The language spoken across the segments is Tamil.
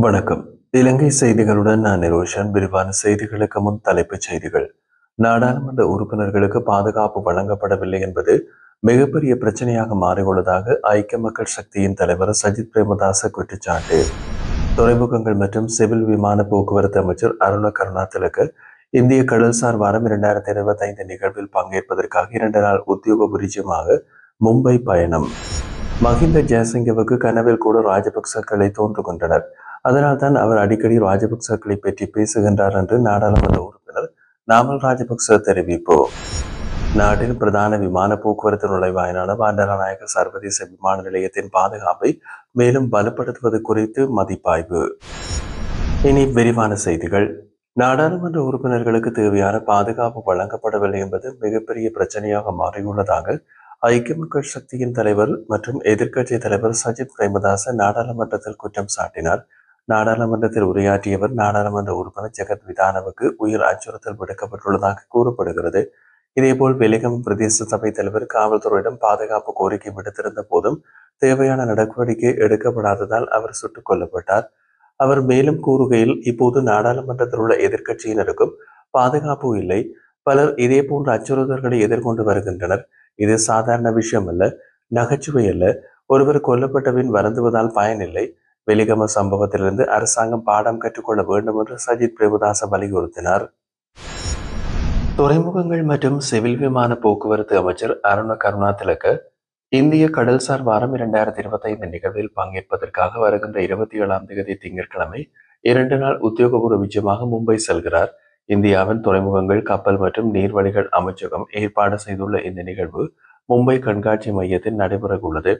வணக்கம். இலங்கை செய்திகளுடன் நான் நிரோஷன். விரிவான செய்திகளுக்கு முன் தலைப்புச் செய்திகள். நாடாளுமன்ற உறுப்பினர்களுக்கு பாதுகாப்பு வழங்கப்படவில்லை என்பது மிகப்பெரிய பிரச்சனையாக மாறியுள்ளதாக ஐக்கிய மக்கள் சக்தியின் தலைவர் சஜித் பிரேமதாச குற்றச்சாட்டு. துறைமுகங்கள் மற்றும் சிவில் விமான போக்குவரத்து அமைச்சர் அருண கருணாதிலக்க இந்திய கடல்சார் வாரம் 2025 நிகழ்வில் பங்கேற்பதற்காக 2 நாள் உத்தியோக விஜயமாக மும்பை பயணம். மஹிந்த ஜெயசிங்கவுக்கு கனவில் கூட ராஜபக்சக்களை தோன்றுகின்றனர். அதனால்தான் அவர் அடிக்கடி ராஜபக்சக்களை பற்றி பேசுகின்றார் என்று நாடாளுமன்ற உறுப்பினர் நாமல் ராஜபக்ச தெரிவிப்பு. நாட்டின் பிரதான விமான போக்குவரத்து நுழைவாயிலான பண்டாரநாயக்க சர்வதேச விமான நிலையத்தின் பாதுகாப்பை மேலும் பலப்படுத்துவது குறித்து மதிப்பாய்வு. இனி விரிவான செய்திகள். நாடாளுமன்ற உறுப்பினர்களுக்கு தேவையான பாதுகாப்பு வழங்கப்படவில்லை என்பது மிகப்பெரிய பிரச்சனையாக மாறியுள்ளதாக ஐக்கிய மக்கள் சக்தியின் தலைவர் மற்றும் எதிர்க்கட்சி தலைவர் சஜித் பிரேமதாச நாடாளுமன்றத்தில் குற்றம் சாட்டினார். நாடாளுமன்றத்தில் உரையாற்றியவர் நாடாளுமன்ற உறுப்பினர் ஜெகத் விதானவுக்கு உயிர் அச்சுறுத்தல் விடுக்கப்பட்டுள்ளதாக கூறப்படுகிறது. இதேபோல் வெலிகம் பிரதேச சபை தலைவர் காவல்துறையிடம் பாதுகாப்பு கோரிக்கை விடுத்திருந்த போதும் தேவையான நடவடிக்கை எடுக்கப்படாததால் அவர் சுட்டுக் கொல்லப்பட்டார். அவர் மேலும் கூறுகையில், இப்போது நாடாளுமன்றத்தில் உள்ள எதிர்க்கட்சியினருக்கும் பாதுகாப்பு இல்லை. பலர் இதே போன்ற அச்சுறுத்தல்களை எதிர்கொண்டு வருகின்றனர். இது சாதாரண விஷயம் அல்ல, நகைச்சுவை அல்ல. ஒருவர் கொல்லப்பட்டபின் வருந்துவதால் பயனில்லை. வெலிகம சம்பவத்திலிருந்து அரசாங்கம் பாடம் கற்றுக்கொள்ள வேண்டும் என்று சஜித் பிரேமதாச வலியுறுத்தினார். துறைமுகங்கள் மற்றும் சிவில் விமான போக்குவரத்து அமைச்சர் அருண கருணாதிலக்க இந்திய கடல்சார் வாரம் 2025 நிகழ்வில் பங்கேற்பதற்காக வருகின்ற 27ஆம் தேதி திங்கட்கிழமை 2 நாள் உத்தியோகபூர்வ விஜயமாக மும்பை செல்கிறார். இந்தியாவின் துறைமுகங்கள், கப்பல் மற்றும் நீர்வழிகள் அமைச்சகம் ஏற்பாடு செய்துள்ள இந்த நிகழ்வு மும்பை கண்காட்சி மையத்தில் நடைபெற உள்ளது.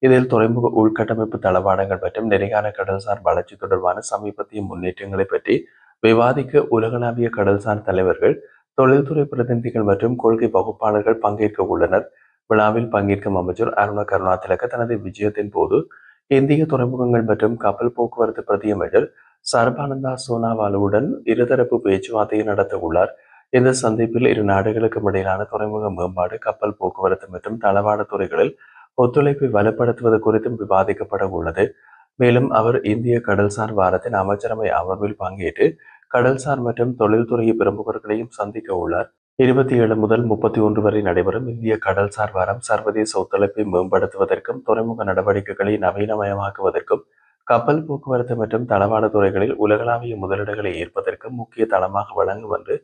இதில் துறைமுக உள்கட்டமைப்பு தளவாடங்கள் மற்றும் நிலையான கடல்சார் வளர்ச்சி தொடர்பான சமீபத்திய முன்னேற்றங்களை பற்றி விவாதிக்க உலகளாவிய கடல்சார் தலைவர்கள், தொழில்துறை பிரதிநிதிகள் மற்றும் கொள்கை வகுப்பாளர்கள் பங்கேற்க உள்ளனர். விழாவில் பங்கேற்கும் அமைச்சர் அருண கருணாதிலக்க தனது விஜயத்தின் போது இந்திய துறைமுகங்கள் மற்றும் கப்பல் போக்குவரத்து பிரதி அமைச்சர் சர்பானந்தா சோனாவாலுடன் இருதரப்பு பேச்சுவார்த்தையை நடத்த உள்ளார். இந்த சந்திப்பில் இரு நாடுகளுக்கும் இடையிலான துறைமுக மேம்பாடு, கப்பல் போக்குவரத்து மற்றும் தளவாட துறைகளில் ஒத்துழைப்பை வலுப்படுத்துவது குறித்தும் விவாதிக்கப்பட உள்ளது. மேலும் அவர் இந்திய கடல்சார் வாரத்தின் அமைச்சரவை அமர்வில் பங்கேற்று கடல்சார் மற்றும் தொழில்துறை பிரமுகர்களையும் சந்திக்க உள்ளார். 27 முதல் 31 வரை நடைபெறும் இந்திய கடல்சார் வாரம் சர்வதேச ஒத்துழைப்பை மேம்படுத்துவதற்கும், துறைமுக நடவடிக்கைகளை நவீனமயமாக்குவதற்கும், கப்பல் போக்குவரத்து மற்றும் தளவாட துறைகளில் உலகளாவிய முதலீடுகளை ஈர்ப்பதற்கும் முக்கிய தளமாக வழங்கும் என்று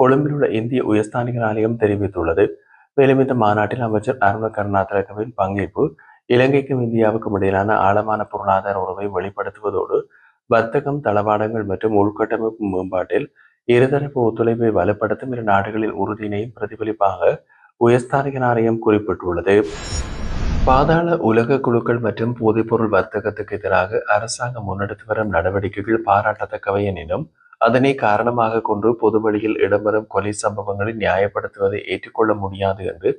கொழும்பில் உள்ள இந்திய உயர்ஸ்தானிகர் ஆலயம் தெரிவித்துள்ளது. மேலும் இந்த மாநாட்டில் அமைச்சர் அருண கருணாதிலக்கவின் பங்கேற்பு இலங்கைக்கும் இந்தியாவுக்கும் இடையிலான ஆழமான பொருளாதார உறவை வெளிப்படுத்துவதோடு வர்த்தகம், தளவாடங்கள் மற்றும் உள்கட்டமைப்பு மேம்பாட்டில் இருதரப்பு ஒத்துழைப்பை வலுப்படுத்தும் இரு நாடுகளின் உறுதியினையும் பிரதிபலிப்பாக உயர்ஸ்தானிகர் ஆலயம் குறிப்பிட்டுள்ளது. பாதாள உலக குழுக்கள் மற்றும் போதைப்பொருள் வர்த்தகத்துக்கு எதிராக அரசாங்கம் முன்னெடுத்து வரும் நடவடிக்கைகள் பாராட்டத்தக்கவை எனினும் அதனை காரணமாக கொண்டு பொது வழியில் இடம்பெறும் கொலை சம்பவங்களை நியாயப்படுத்துவதை ஏற்றுக்கொள்ள முடியாது என்று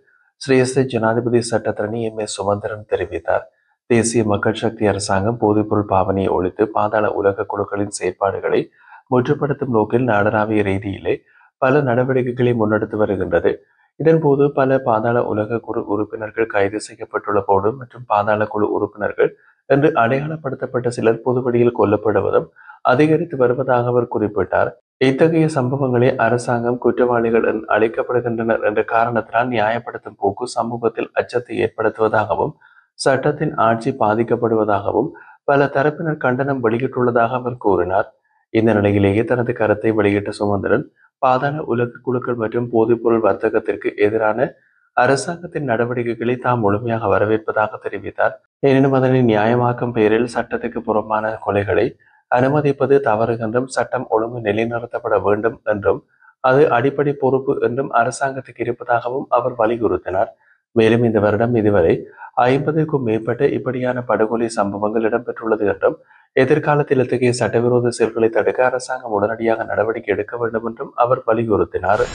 ஸ்ரீஸ்ரீ ஜனாதிபதி சட்டத்தரணி M.A. சுமந்திரன் தெரிவித்தார். தேசிய மக்கள் சக்தி அரசாங்கம் போதைப்பொருள் பாவனையை ஒழித்து பாதாள உலக குழுக்களின் செயற்பாடுகளை முற்றுப்படுத்தும் நோக்கில் நாடளாவிய ரீதியிலே பல நடவடிக்கைகளை முன்னெடுத்து வருகின்றது. இதன்போது பல பாதாள உலக குழு உறுப்பினர்கள் கைது செய்யப்பட்டுள்ள போது மற்றும் பாதாள குழு உறுப்பினர்கள் என்று அடையாளப்படுத்தப்பட்ட சிலர் பொதுவெளியில் கொல்லப்படுவதும் அதிகரித்து வருவதாக அவர் குறிப்பிட்டார். இத்தகைய சம்பவங்களை அரசாங்கம் குற்றவாளிகள் அழைக்கப்படுகின்றனர் என்ற காரணத்தினால் நியாயப்படுத்தும் போக்கு சமூகத்தில் அச்சத்தை ஏற்படுத்துவதாகவும், சட்டத்தின் ஆட்சி பாதிக்கப்படுவதாகவும் பல தரப்பினர் கண்டனம் வெளியிட்டுள்ளதாக அவர் கூறினார். இந்த நிலையிலேயே தனது கருத்தை வெளியிட்ட சுமந்திரன், பாதாள உலக குழுக்கள் மற்றும் போதைப்பொருள் வர்த்தகத்திற்கு எதிரான அரசாங்கத்தின் நடவடிக்கைகளை தாம் முழுமையாக வரவேற்பதாக தெரிவித்தார். எனினும் அதனை நியாயமாக்கும் பெயரில் சட்டத்துக்கு புறம்பான கொலைகளை அனுமதிப்பது தவறு என்றும், சட்டம் ஒழுங்கு நிலைநிறுத்தப்பட வேண்டும் என்றும், அது அடிப்படை பொறுப்பு என்றும் அரசாங்கத்துக்கு இருப்பதாகவும் அவர் வலியுறுத்தினார். மேலும் இந்த வருடம் இதுவரை 50க்கும் மேற்பட்ட இப்படியான படுகொலை சம்பவங்கள் இடம்பெற்றுள்ளது என்றும், எதிர்காலத்தில் இத்தகைய சட்டவிரோத செயல்களை தடுக்க அரசாங்கம் உடனடியாக நடவடிக்கை எடுக்க வேண்டும் என்றும் அவர் வலியுறுத்தினார்.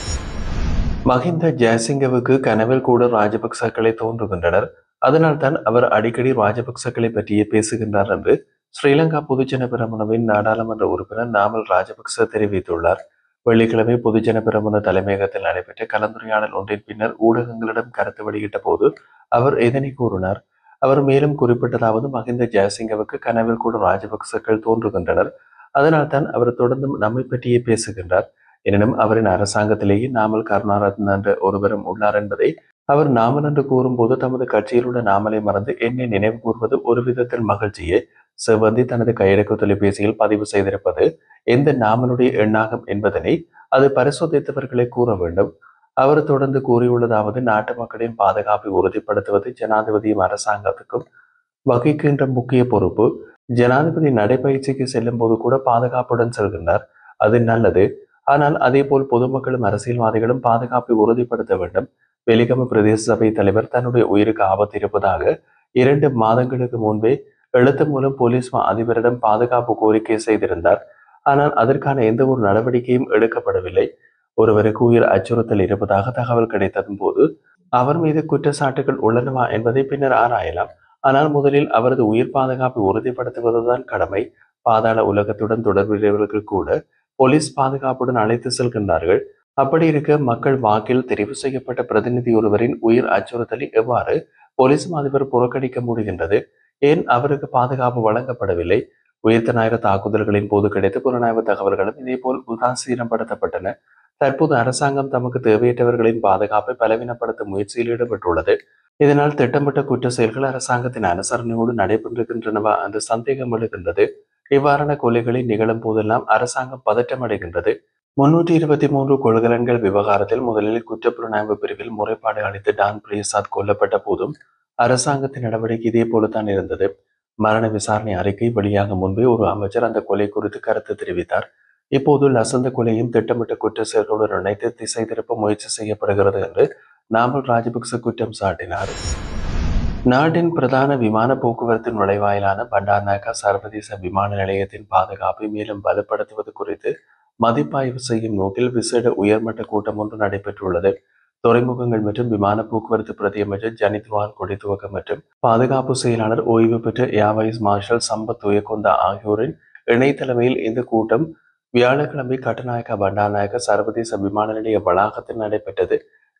மஹிந்த ஜெயசிங்கவுக்கு கனவில் கூட ராஜபக்சக்களை தோன்றுகின்றனர். அதனால்தான் அவர் அடிக்கடி ராஜபக்சக்களை பற்றியே பேசுகின்றார் என்று ஸ்ரீலங்கா பொதுஜன பெரமுனவின் நாடாளுமன்ற உறுப்பினர் நாமல் ராஜபக்ச தெரிவித்துள்ளார். வெள்ளிக்கிழமை பொதுஜன பெரமுன தலைமையகத்தில் நடைபெற்ற கலந்துரையாடல் ஒன்றின் பின்னர் ஊடகங்களிடம் கருத்து வெளியிட்ட போது அவர் இதனை கூறினார். அவர் மேலும் குறிப்பிட்டதாவது மஹிந்த ஜெயசிங்கவுக்கு கனவில் கூட ராஜபக்சர்கள் தோன்றுகின்றனர். அதனால்தான் அவர் தொடர்ந்தும் நம்மை பற்றியே பேசுகின்றார். எனினும் அவரின் அரசாங்கத்திலேயே நாமல் கருணாரத்ன என்ற ஒருவரும் உள்ளார் என்பதை அவர் நாமல் என்று கூறும்போது தமது கட்சியில் உள்ள நாமலை மறந்து என்னை நினைவு கூறுவது ஒரு விதத்தில் மகிழ்ச்சியே. சிவந்தி தனது கையடக்க தொலைபேசியில் பதிவு செய்திருப்பது எந்த நாமலுடைய எண்ணாகும் என்பதனை அது பரிசோதித்தவர்களை கூற வேண்டும். அவர் தொடர்ந்து கூறியுள்ளதாவது நாட்டு மக்களின் பாதுகாப்பை உறுதிப்படுத்துவது ஜனாதிபதியும் அரசாங்கத்துக்கும் வகிக்கின்ற முக்கிய பொறுப்பு. ஜனாதிபதி நடைபயிற்சிக்கு செல்லும் போது கூட பாதுகாப்புடன் செல்கின்றார். அது நல்லது. ஆனால் அதே போல் பொதுமக்களும் அரசியல்வாதிகளும் பாதுகாப்பை உறுதிப்படுத்த வேண்டும். வெலிகம பிரதேச சபை தலைவர் தன்னுடைய உயிருக்கு ஆபத்து இருப்பதாக 2 மாதங்களுக்கு முன்பே எழுத்து மூலம் போலீஸ் அதிபரிடம் பாதுகாப்பு கோரிக்கை செய்திருந்தார். ஆனால் அதற்கான எந்த ஒரு நடவடிக்கையும் எடுக்கப்படவில்லை. ஒருவருக்கு உயிர் அச்சுறுத்தல் இருப்பதாக தகவல் கிடைத்ததும் போது அவர் மீது குற்றச்சாட்டுகள் உள்ளனவா என்பதை பின்னர் ஆராயலாம். ஆனால் முதலில் அவரது உயிர் பாதுகாப்பை உறுதிப்படுத்துவதுதான் கடமை. பாதாள உலகத்துடன் தொடர்புடையவர்கள் கூட போலீஸ் பாதுகாப்புடன் அழைத்து செல்கின்றார்கள். அப்படி இருக்க மக்கள் வாக்கில் தெரிவு செய்யப்பட்ட பிரதிநிதி ஒருவரின் உயிர் அச்சுறுத்தலை எவ்வாறு போலீஸ் அதிபர் புறக்கணிக்க முடிகின்றது? ஏன் அவருக்கு பாதுகாப்பு வழங்கப்படவில்லை? உயிர்த்த ஞாயிறு தாக்குதல்களின் போது கிடைத்த புலனாய்வு தகவல்களும் இதேபோல் உதாசீனப்படுத்தப்பட்டன. தற்போது அரசாங்கம் தமக்கு தேவையற்றவர்களின் பாதுகாப்பை பலவீனப்படுத்தும் முயற்சியில் ஈடுபட்டுள்ளது. இதனால் திட்டமிட்ட குற்ற செயல்கள் அரசாங்கத்தின் அனுசரணையோடு நடைபெற்றிருக்கின்றனவா என்ற சந்தேகம் எழுகின்றது. இவ்வாறான கொலைகளை நிகழும் போதெல்லாம் அரசாங்கம் பதற்றமடைகின்றது. 323 கொள்கலன்கள் விவகாரத்தில் முதலில் குற்றப்புலனாய்வு பிரிவில் முறைப்பாடு அளித்து டான் பிரியசாத் கொல்லப்பட்ட போதும் அரசாங்கத்தின் நடவடிக்கை இதே போலத்தான் இருந்தது. மரண விசாரணை அறிக்கை வெளியாக முன்பே ஒரு அமைச்சர் அந்த கொலை குறித்து கருத்து தெரிவித்தார். இப்போது லசந்த கொலையும் திட்டமிட்ட குற்ற செயல்களுடன் இணைத்து திசை திருப்ப முயற்சி செய்யப்படுகிறது என்று நாமல் ராஜபக்ச குற்றம் சாட்டினார். நாட்டின் பிரதான விமான போக்குவரத்து நுழைவாயிலான பண்டார்நாயக்கா சர்வதேச விமான நிலையத்தின் பாதுகாப்பை மேலும் பலப்படுத்துவது குறித்து மதிப்பாய்வு செய்யும் நோக்கில் விசேட உயர்மட்ட கூட்டம் ஒன்று நடைபெற்றுள்ளது. துறைமுகங்கள் மற்றும் விமான போக்குவரத்து பிரதி அமைச்சர் ஜனித்வான் கொடித்துவக்க மற்றும் பாதுகாப்பு செயலாளர் ஓய்வு பெற்ற ஏர்வைஸ் மார்ஷல் சம்பத் உயக்கொந்தா ஆகியோரின் இணைத்தலைமையில் இந்த கூட்டம் வியாழக்கிழமை கட்டுநாயக்கா பண்டார்நாயக்கா சர்வதேச விமான நிலைய வளாகத்தில் நடைபெற்றது.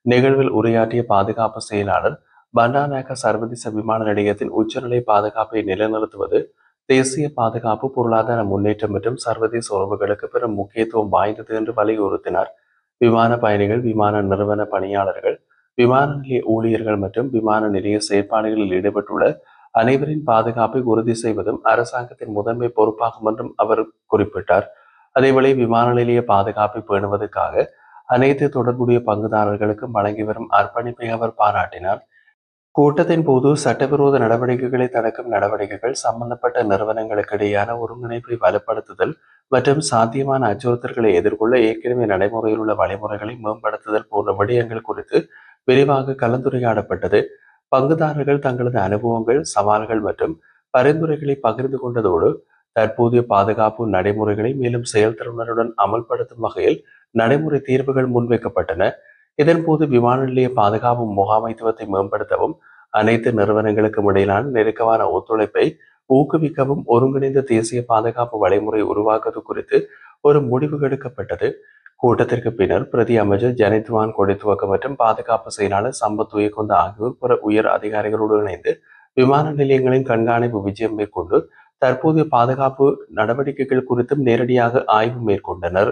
நிகழ்வில் உரையாற்றிய பாதுகாப்பு செயலாளர் பண்டார்நாயக்கா சர்வதேச விமான நிலையத்தின் உச்சநிலை பாதுகாப்பை நிலைநிறுத்துவது தேசிய பாதுகாப்பு, பொருளாதார முன்னேற்றம் மற்றும் சர்வதேச உறவுகளுக்கு பெரும் முக்கியத்துவம் வாய்ந்தது என்று வலியுறுத்தினார். விமான பயணிகள், விமான நிறுவன பணியாளர்கள், விமான நிலைய ஊழியர்கள் மற்றும் விமான நிலைய செயற்பாடுகளில் ஈடுபட்டுள்ள அனைவரின் பாதுகாப்பை உறுதி செய்வதும் அரசாங்கத்தின் முதன்மை பொறுப்பாகும் என்றும் அவர் குறிப்பிட்டார். அதேவேளை விமான நிலைய பாதுகாப்பை பேணுவதற்காக அனைத்து தொடர்புடைய பங்குதாரர்களுக்கும் வழங்கி வரும் அர்ப்பணிப்பை அவர் பாராட்டினார். கூட்டத்தின் போது சட்டவிரோத நடவடிக்கைகளை தடுக்கும் நடவடிக்கைகள், சம்பந்தப்பட்ட நிறுவனங்களுக்கு இடையேயான ஒருங்கிணைப்பை வலுப்படுத்துதல் மற்றும் சாத்தியமான அச்சுறுத்தல்களை எதிர்கொள்ள ஏற்கனவே நடைமுறையில் உள்ள வழிமுறைகளை மேம்படுத்துதல் போன்ற விடயங்கள் குறித்து விரிவாக கலந்துரையாடப்பட்டது. பங்குதாரர்கள் தங்களது அனுபவங்கள், சவால்கள் மற்றும் பரிந்துரைகளை பகிர்ந்து கொண்டதோடு தற்போதைய பாதுகாப்பு நடைமுறைகளை மேலும் செயல்திறனுடன் அமல்படுத்தும் வகையில் நடைமுறை தீர்வுகள் முன்வைக்கப்பட்டன. இதன்போது விமான நிலைய பாதுகாப்பு முகாமைத்துவத்தை மேம்படுத்தவும், அனைத்து நிறுவனங்களுக்கும் இடையிலான நெருக்கமான ஒத்துழைப்பை ஊக்குவிக்கவும் ஒருங்கிணைந்த தேசிய பாதுகாப்பு வழிமுறை உருவாக்குவது குறித்து ஒரு முடிவு எடுக்கப்பட்டது. கூட்டத்திற்கு பின்னர் பிரதி அமைச்சர் ஜனித்வான் கொடித்துவக்க மற்றும் பாதுகாப்பு செயலாளர் சம்பத் உயக்கொந்த ஆகியோர் பிற உயர் அதிகாரிகளோடு இணைந்து விமான நிலையங்களின் கண்காணிப்பு விஜயம் மேற்கொண்டு தற்போதைய பாதுகாப்பு நடவடிக்கைகள் குறித்தும் நேரடியாக ஆய்வு மேற்கொண்டனர்.